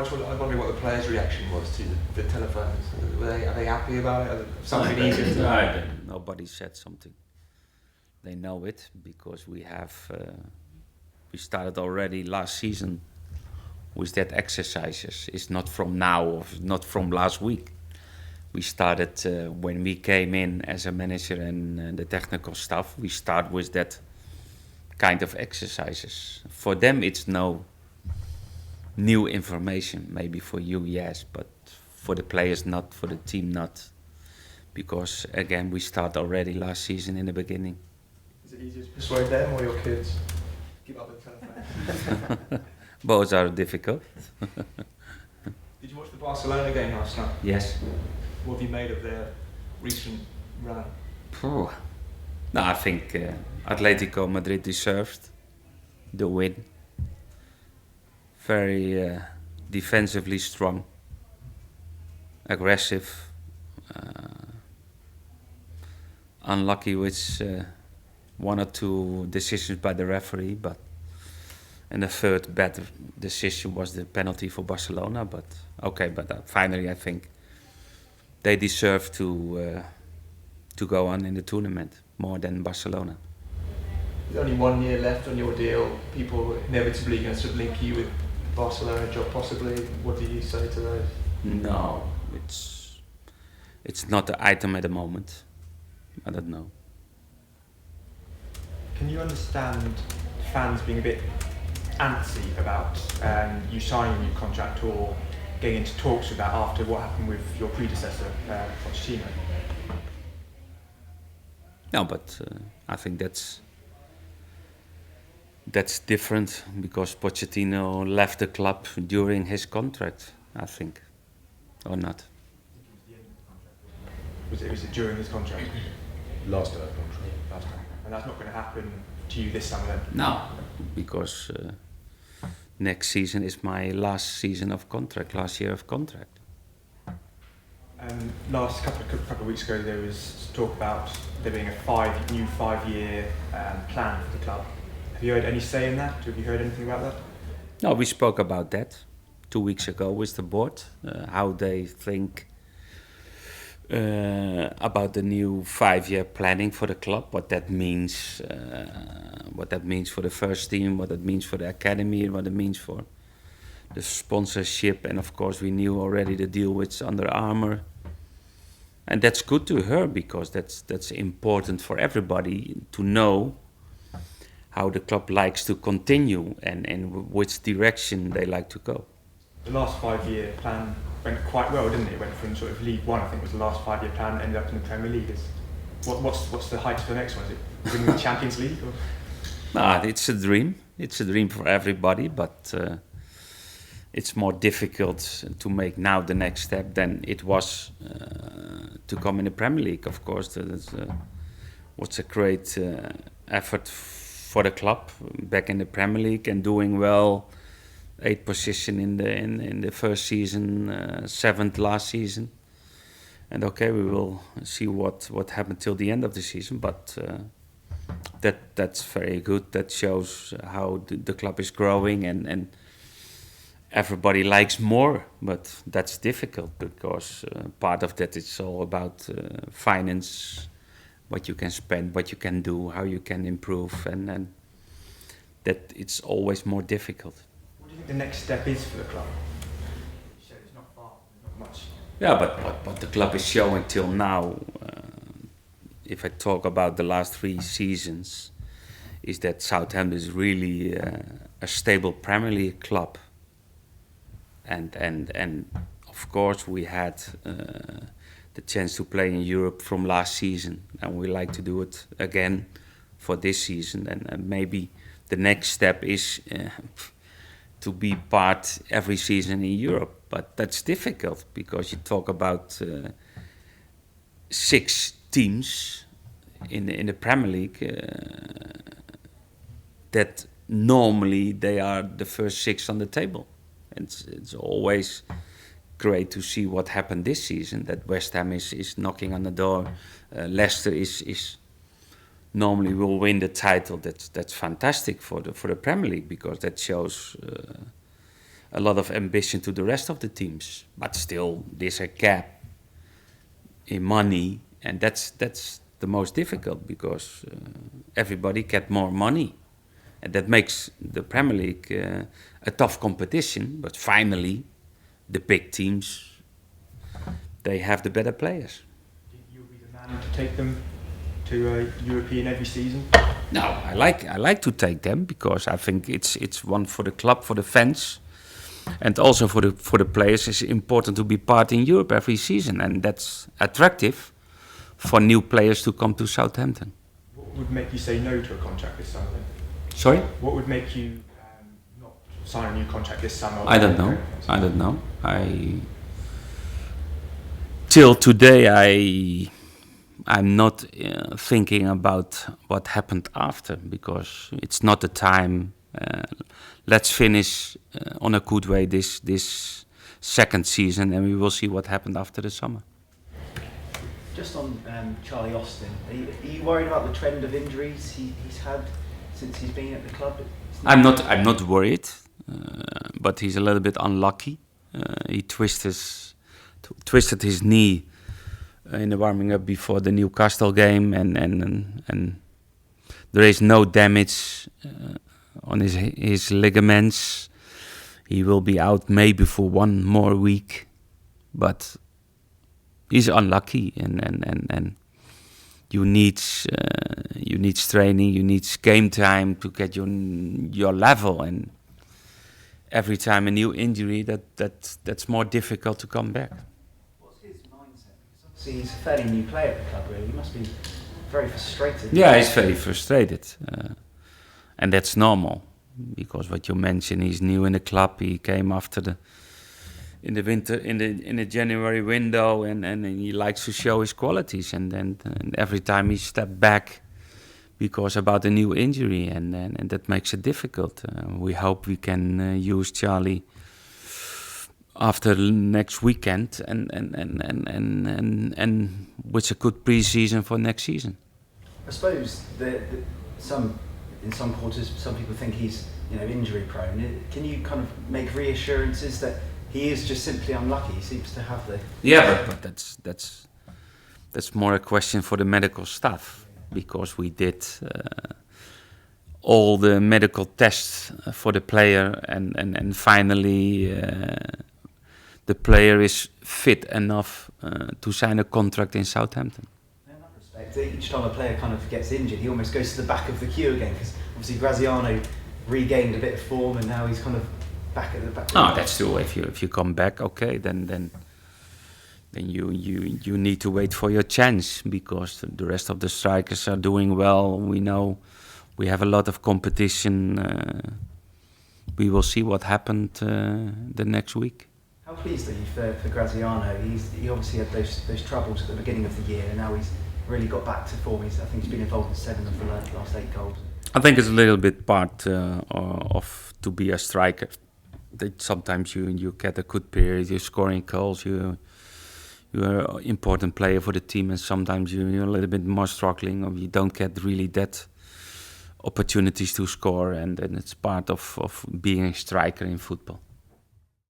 was wondering what the players' reaction was to the telephones. Are they happy about it? Something easier to... Nobody said something. They know it because we started already last season with that exercises. It's not from now or not from last week. We started when we came in as a manager and the technical staff. We start with that kind of exercises. For them, it's no new information. Maybe for you, yes, but for the players, not. For the team, not. Because again, we start already last season in the beginning. Is it easier to persuade them or your kids? Give up the telephone. Both are difficult. Did you watch the Barcelona game last night? Yes. What have you made of their recent run? No, I think Atletico Madrid deserved the win. Very defensively strong, aggressive, unlucky with one or two decisions by the referee, and the third bad decision was the penalty for Barcelona. But finally I think they deserve to go on in the tournament more than Barcelona. With only 1 year left on your deal, people inevitably going to link you with Barcelona job possibly. What do you say to those? No, it's not the item at the moment. I don't know. Can you understand fans being a bit antsy about you signing a new contract or getting into talks with that after what happened with your predecessor, Pochettino? No, but I think that's different because Pochettino left the club during his contract, I think, or not. Was it during his contract? Last contract. Last time. And that's not going to happen to you this summer then? No, because next season is my last year of contract. Last couple of weeks ago, there was talk about there being a new 5-year plan for the club. Have you heard any say in that? Have you heard anything about that? No, we spoke about that 2 weeks ago with the board, how they think about the new 5-year planning for the club, what that means for the first team, what it means for the academy, and what it means for the sponsorship. And of course, we knew already the deal with Under Armour. And that's good to hear because that's important for everybody to know how the club likes to continue and which direction they like to go. The last 5-year plan went quite well, didn't it? It went from sort of League One, I think was the last 5-year plan, ended up in the Premier League. What's the height for the next one? Is it winning the Champions League? Or? No, it's a dream. It's a dream for everybody, but it's more difficult to make now the next step than it was to come in the Premier League. Of course, what's a great effort for the club back in the Premier League and doing well. 8th position in the first season, 7th last season, and we will see what happened till the end of the season. But that's very good. That shows how the club is growing and everybody likes more. But that's difficult because part of that is all about finance, what you can spend, what you can do, how you can improve, and that it's always more difficult. What do you think the next step is for the club? You said it's not far, not much. Yeah, but what the club is showing till now, if I talk about the last 3 seasons, is that Southampton is really a stable Premier League club. And of course we had the chance to play in Europe from last season, and we like to do it again for this season. And maybe the next step is to be part every season in Europe, but that's difficult because you talk about 6 teams in the Premier League that normally they are the first 6 on the table. It's always great to see what happened this season, that West Ham is knocking on the door. Leicester is normally will win the title. That's fantastic for the Premier League because that shows a lot of ambition to the rest of the teams. But still, there's a gap in money, and that's the most difficult because everybody get more money, and that makes the Premier League a tough competition. But finally, the big teams, they have the better players. You'll be the man to take them to a European every season? No, I like to take them because I think it's one for the club, for the fans, and also for the players. It's important to be part in Europe every season, and that's attractive for new players to come to Southampton. What would make you say no to a contract this summer then? Sorry? What would make you not sign a new contract this summer? I don't know. Till today, I'm not thinking about what happened after because it's not the time. Let's finish on a good way this second season, and we will see what happened after the summer. Just on Charlie Austin, are you worried about the trend of injuries he's had since he's been at the club? I'm not worried, but he's a little bit unlucky. He twisted his knee in the warming up before the Newcastle game, and there is no damage on his ligaments. He will be out maybe for 1 more week, but he's unlucky, and you need training, you need game time to get your level, and every time a new injury, that's more difficult to come back. What's his mindset? Because obviously he's a fairly new player at the club, really. He must be very frustrated. Yeah, he's very frustrated, and that's normal because what you mentioned, he's new in the club. He came after in the January window, and he likes to show his qualities, and every time he stepped back because about a new injury, and that makes it difficult. We hope we can use Charlie after next weekend, and with a good pre-season for next season. I suppose in some quarters, some people think he's injury prone. Can you kind of make reassurances that he is just simply unlucky? He seems to have the... Yeah, but that's more a question for the medical staff, because we did all the medical tests for the player, and finally the player is fit enough to sign a contract in Southampton. In that respect, each time a player kind of gets injured, he almost goes to the back of the queue again, because obviously Graziano regained a bit of form, and now he's kind of back at the back. Oh, that's true. If you come back, okay, then you need to wait for your chance, because the rest of the strikers are doing well. We know we have a lot of competition. We will see what happened the next week. How pleased are you for Graziano? He obviously had those troubles at the beginning of the year, and now he's really got back to form. I think he's been involved in 7 of the last 8 goals. I think it's a little bit part of to be a striker. That sometimes you get a good period, you're scoring goals, you're an important player for the team, and sometimes you're a little bit more struggling, or you don't get really that opportunities to score, and it's part of being a striker in football.